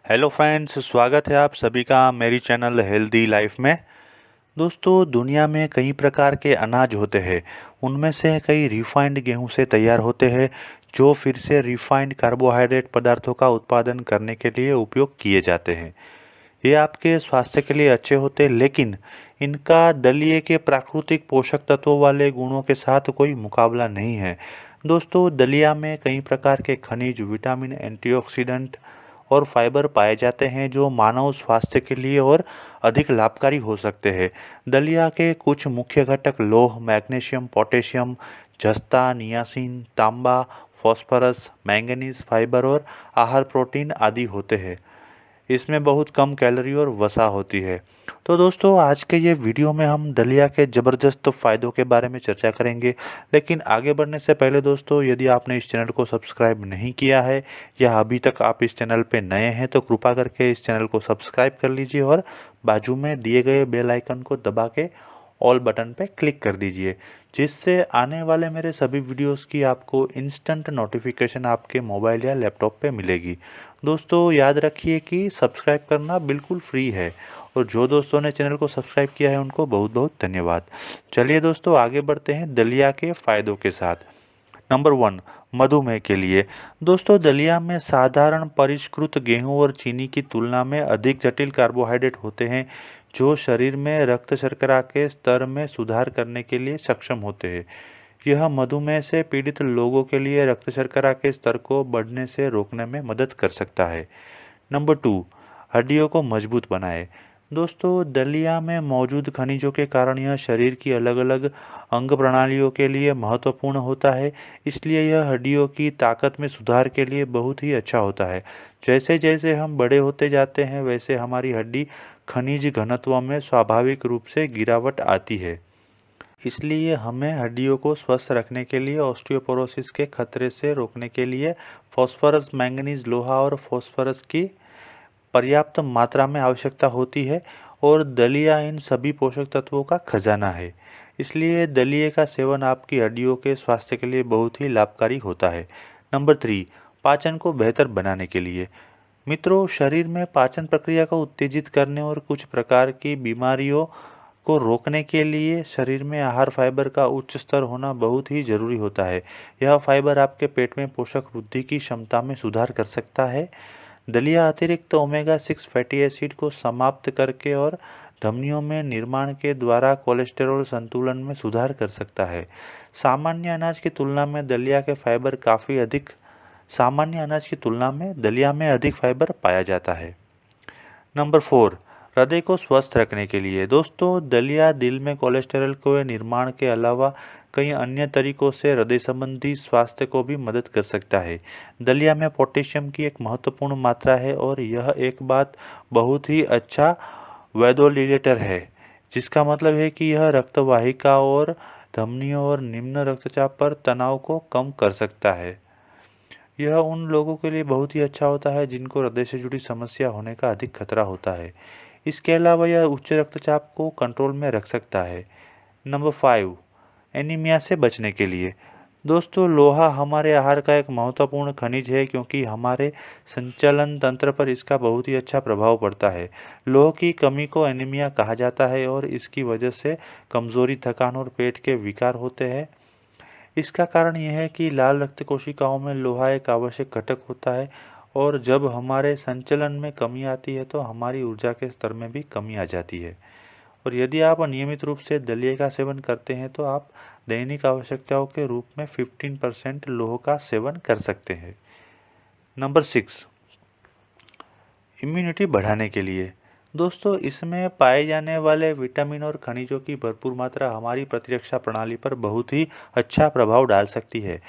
Hello friends, स्वागत है आप सभी का मेरी चैनल हेल्दी लाइफ में। दोस्तों, दुनिया में कई प्रकार के अनाज होते हैं। उनमें से कई रिफाइंड गेहूं से तैयार होते हैं, जो फिर से रिफाइंड कार्बोहाइड्रेट पदार्थों का उत्पादन करने के लिए उपयोग किए जाते हैं। ये आपके स्वास्थ्य के लिए अच्छे होते हैं, लेकिन इनका दलिए के प्राकृतिक पोषक तत्वों वाले गुणों के साथ कोई मुकाबला नहीं है। दोस्तों, दलिया में कई प्रकार के खनिज, विटामिन, एंटीऑक्सीडेंट और फाइबर पाए जाते हैं, जो मानव स्वास्थ्य के लिए और अधिक लाभकारी हो सकते हैं। दलिया के कुछ मुख्य घटक लौह, मैग्नीशियम, पोटेशियम, जस्ता, नियासिन, तांबा, फास्फोरस, मैंगनीज, फाइबर और आहार प्रोटीन आदि होते हैं। इसमें बहुत कम कैलोरी और वसा होती है। तो दोस्तों, आज के ये वीडियो में हम दलिया के ज़बरदस्त फ़ायदों के बारे में चर्चा करेंगे। लेकिन आगे बढ़ने से पहले दोस्तों, यदि आपने इस चैनल को सब्सक्राइब नहीं किया है या अभी तक आप इस चैनल पे नए हैं, तो कृपा करके इस चैनल को सब्सक्राइब कर लीजिए और बाजू में दिए गए बेल आइकन को दबा के ऑल बटन पे क्लिक कर दीजिए, जिससे आने वाले मेरे सभी वीडियोस की आपको इंस्टेंट नोटिफिकेशन आपके मोबाइल या लैपटॉप पे मिलेगी। दोस्तों, याद रखिए कि सब्सक्राइब करना बिल्कुल फ्री है, और जो दोस्तों ने चैनल को सब्सक्राइब किया है उनको बहुत बहुत धन्यवाद। चलिए दोस्तों, आगे बढ़ते हैं दलिया के फ़ायदों के साथ। नंबर 1, मधुमेह के लिए। दोस्तों, दलिया में साधारण परिष्कृत गेहूं और चीनी की तुलना में अधिक जटिल कार्बोहाइड्रेट होते हैं, जो शरीर में रक्त शर्करा के स्तर में सुधार करने के लिए सक्षम होते हैं। यह मधुमेह से पीड़ित लोगों के लिए रक्त शर्करा के स्तर को बढ़ने से रोकने में मदद कर सकता है। नंबर 2, हड्डियों को मजबूत बनाए। दोस्तों, दलिया में मौजूद खनिजों के कारण यह शरीर की अलग अलग अंग प्रणालियों के लिए महत्वपूर्ण होता है, इसलिए यह हड्डियों की ताकत में सुधार के लिए बहुत ही अच्छा होता है। जैसे जैसे हम बड़े होते जाते हैं, वैसे हमारी हड्डी खनिज घनत्व में स्वाभाविक रूप से गिरावट आती है। इसलिए हमें हड्डियों को स्वस्थ रखने के लिए ऑस्टियोपोरोसिस के खतरे से रोकने के लिए फास्फोरस, मैंगनीज, लोहा और फास्फोरस की पर्याप्त मात्रा में आवश्यकता होती है, और दलिया इन सभी पोषक तत्वों का खजाना है। इसलिए दलिए का सेवन आपकी हड्डियों के स्वास्थ्य के लिए बहुत ही लाभकारी होता है। नंबर 3, पाचन को बेहतर बनाने के लिए। मित्रों, शरीर में पाचन प्रक्रिया को उत्तेजित करने और कुछ प्रकार की बीमारियों को रोकने के लिए शरीर में आहार फाइबर का उच्च स्तर होना बहुत ही जरूरी होता है। यह फाइबर आपके पेट में पोषक वृद्धि की क्षमता में सुधार कर सकता है। दलिया अतिरिक्त ओमेगा 6 फैटी एसिड को समाप्त करके और धमनियों में निर्माण के द्वारा कोलेस्टेरॉल संतुलन में सुधार कर सकता है। सामान्य अनाज की तुलना में दलिया के फाइबर काफ़ी अधिक सामान्य अनाज की तुलना में दलिया में अधिक फाइबर पाया जाता है। नंबर 4, हृदय को स्वस्थ रखने के लिए। दोस्तों, दलिया दिल में कोलेस्टेरॉल के निर्माण के अलावा कई अन्य तरीकों से हृदय संबंधी स्वास्थ्य को भी मदद कर सकता है। दलिया में पोटेशियम की एक महत्वपूर्ण मात्रा है, और यह एक बात बहुत ही अच्छा वैदोलिलेटर है, जिसका मतलब है कि यह रक्तवाहिका और धमनियों और निम्न रक्तचाप पर तनाव को कम कर सकता है। यह उन लोगों के लिए बहुत ही अच्छा होता है जिनको हृदय से जुड़ी समस्या होने का अधिक खतरा होता है। इसके अलावा यह उच्च रक्तचाप को कंट्रोल में रख सकता है। नंबर 5, एनीमिया से बचने के लिए। दोस्तों, लोहा हमारे आहार का एक महत्वपूर्ण खनिज है, क्योंकि हमारे संचालन तंत्र पर इसका बहुत ही अच्छा प्रभाव पड़ता है। लोह की कमी को एनीमिया कहा जाता है, और इसकी वजह से कमजोरी, थकान और पेट के विकार होते हैं। इसका कारण यह है कि लाल रक्त कोशिकाओं में लोहा एक आवश्यक घटक होता है, और जब हमारे संचलन में कमी आती है तो हमारी ऊर्जा के स्तर में भी कमी आ जाती है। और यदि आप नियमित रूप से दलिए का सेवन करते हैं, तो आप दैनिक आवश्यकताओं के रूप में 15% लोह का सेवन कर सकते हैं। नंबर 6, इम्यूनिटी बढ़ाने के लिए। दोस्तों, इसमें पाए जाने वाले विटामिन और खनिजों की भरपूर मात्रा हमारी प्रतिरक्षा प्रणाली पर बहुत ही अच्छा प्रभाव डाल सकती है।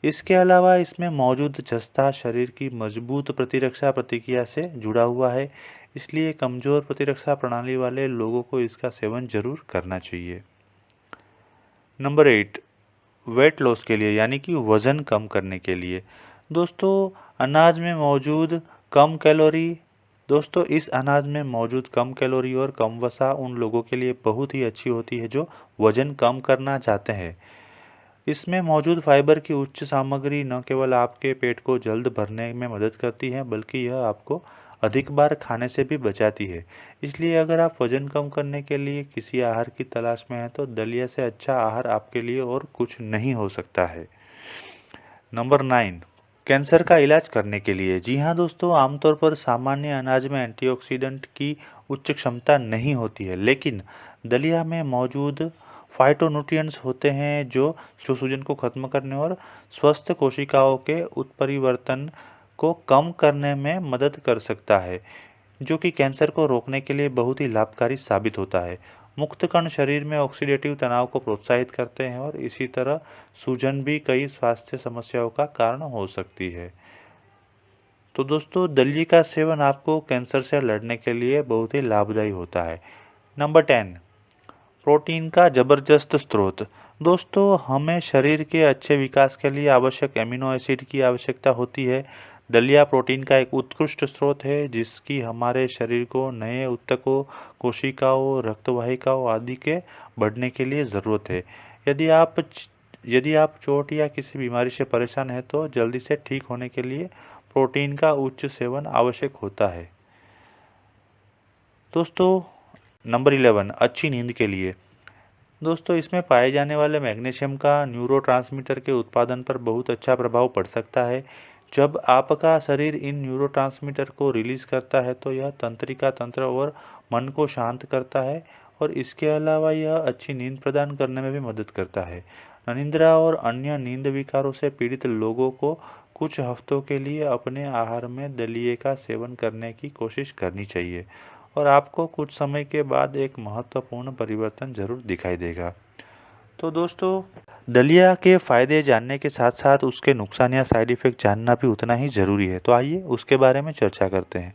इसके अलावा इसमें मौजूद जस्ता शरीर की मजबूत प्रतिरक्षा प्रतिक्रिया से जुड़ा हुआ है, इसलिए कमजोर प्रतिरक्षा प्रणाली वाले लोगों को इसका सेवन जरूर करना चाहिए। नंबर 8, वेट लॉस के लिए, यानी कि वज़न कम करने के लिए। दोस्तों, अनाज में मौजूद कम कैलोरी दोस्तों इस अनाज में मौजूद कम कैलोरी और कम वसा उन लोगों के लिए बहुत ही अच्छी होती है जो वज़न कम करना चाहते हैं। इसमें मौजूद फाइबर की उच्च सामग्री न केवल आपके पेट को जल्द भरने में मदद करती है, बल्कि यह आपको अधिक बार खाने से भी बचाती है। इसलिए अगर आप वजन कम करने के लिए किसी आहार की तलाश में हैं तो दलिया से अच्छा आहार आपके लिए और कुछ नहीं हो सकता है। नंबर 9, कैंसर का इलाज करने के लिए। जी हाँ दोस्तों, आमतौर पर सामान्य अनाज में एंटीऑक्सीडेंट की उच्च क्षमता नहीं होती है, लेकिन दलिया में मौजूद फाइटोन्यूट्रिएंट्स होते हैं जो सूजन को खत्म करने और स्वस्थ कोशिकाओं के उत्परिवर्तन को कम करने में मदद कर सकता है, जो कि कैंसर को रोकने के लिए बहुत ही लाभकारी साबित होता है। मुक्त कण शरीर में ऑक्सीडेटिव तनाव को प्रोत्साहित करते हैं और इसी तरह सूजन भी कई स्वास्थ्य समस्याओं का कारण हो सकती है। तो दोस्तों, दलिया का सेवन आपको कैंसर से लड़ने के लिए बहुत ही लाभदायी होता है। नंबर 10, प्रोटीन का जबरदस्त स्रोत। दोस्तों, हमें शरीर के अच्छे विकास के लिए आवश्यक एमिनो एसिड की आवश्यकता होती है। दलिया प्रोटीन का एक उत्कृष्ट स्रोत है जिसकी हमारे शरीर को नए ऊतकों, कोशिकाओं, रक्तवाहिकाओं आदि के बढ़ने के लिए ज़रूरत है। यदि आप चोट या किसी बीमारी से परेशान हैं तो जल्दी से ठीक होने के लिए प्रोटीन का उच्च सेवन आवश्यक होता है। दोस्तों, नंबर 11, अच्छी नींद के लिए। दोस्तों, इसमें पाए जाने वाले मैग्नीशियम का न्यूरोट्रांसमीटर के उत्पादन पर बहुत अच्छा प्रभाव पड़ सकता है। जब आपका शरीर इन न्यूरोट्रांसमीटर को रिलीज करता है तो यह तंत्रिका तंत्र और मन को शांत करता है और इसके अलावा यह अच्छी नींद प्रदान करने में भी मदद करता है। अनिद्रा और अन्य नींद विकारों से पीड़ित लोगों को कुछ हफ्तों के लिए अपने आहार में दलिये का सेवन करने की कोशिश करनी चाहिए और आपको कुछ समय के बाद एक महत्वपूर्ण परिवर्तन जरूर दिखाई देगा। तो दोस्तों, दलिया के फ़ायदे जानने के साथ साथ उसके नुकसान या साइड इफ़ेक्ट जानना भी उतना ही ज़रूरी है। तो आइए उसके बारे में चर्चा करते हैं।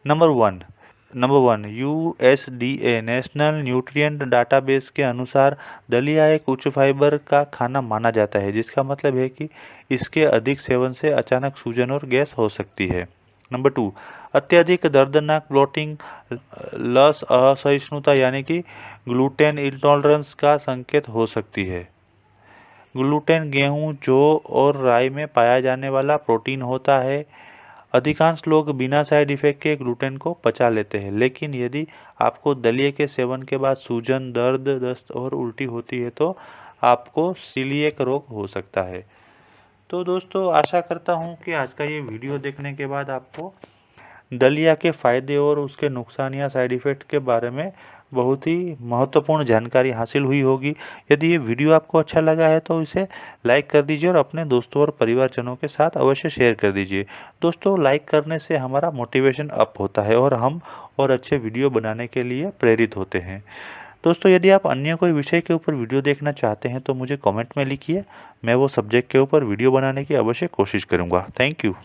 Number 1, USDA national nutrient database के अनुसार दलिया एक उच्च फाइबर का खाना माना जाता है, जिसका मतलब है कि इसके अधिक सेवन से अचानक सूजन और गैस हो सकती है। नंबर 2, अत्यधिक दर्दनाक ब्लोटिंग, लस असहिष्णुता यानी कि ग्लूटेन इंटॉलरेंस का संकेत हो सकती है। ग्लूटेन गेहूं, जौ और राई में पाया जाने वाला प्रोटीन होता है। अधिकांश लोग बिना साइड इफेक्ट के ग्लूटेन को पचा लेते हैं, लेकिन यदि आपको दलिये के सेवन के बाद सूजन, दर्द, दस्त और उल्टी होती है तो आपको सीलिएक रोग हो सकता है। तो दोस्तों, आशा करता हूँ कि आज का ये वीडियो देखने के बाद आपको दलिया के फ़ायदे और उसके नुकसान या साइड इफ़ेक्ट के बारे में बहुत ही महत्वपूर्ण जानकारी हासिल हुई होगी। यदि ये वीडियो आपको अच्छा लगा है तो इसे लाइक कर दीजिए और अपने दोस्तों और परिवारजनों के साथ अवश्य शेयर कर दीजिए। दोस्तों, लाइक करने से हमारा मोटिवेशन अप होता है और हम और अच्छे वीडियो बनाने के लिए प्रेरित होते हैं। दोस्तों, यदि आप अन्य कोई विषय के ऊपर वीडियो देखना चाहते हैं तो मुझे कमेंट में लिखिए। मैं वो सब्जेक्ट के ऊपर वीडियो बनाने की अवश्य कोशिश करूँगा। Thank you.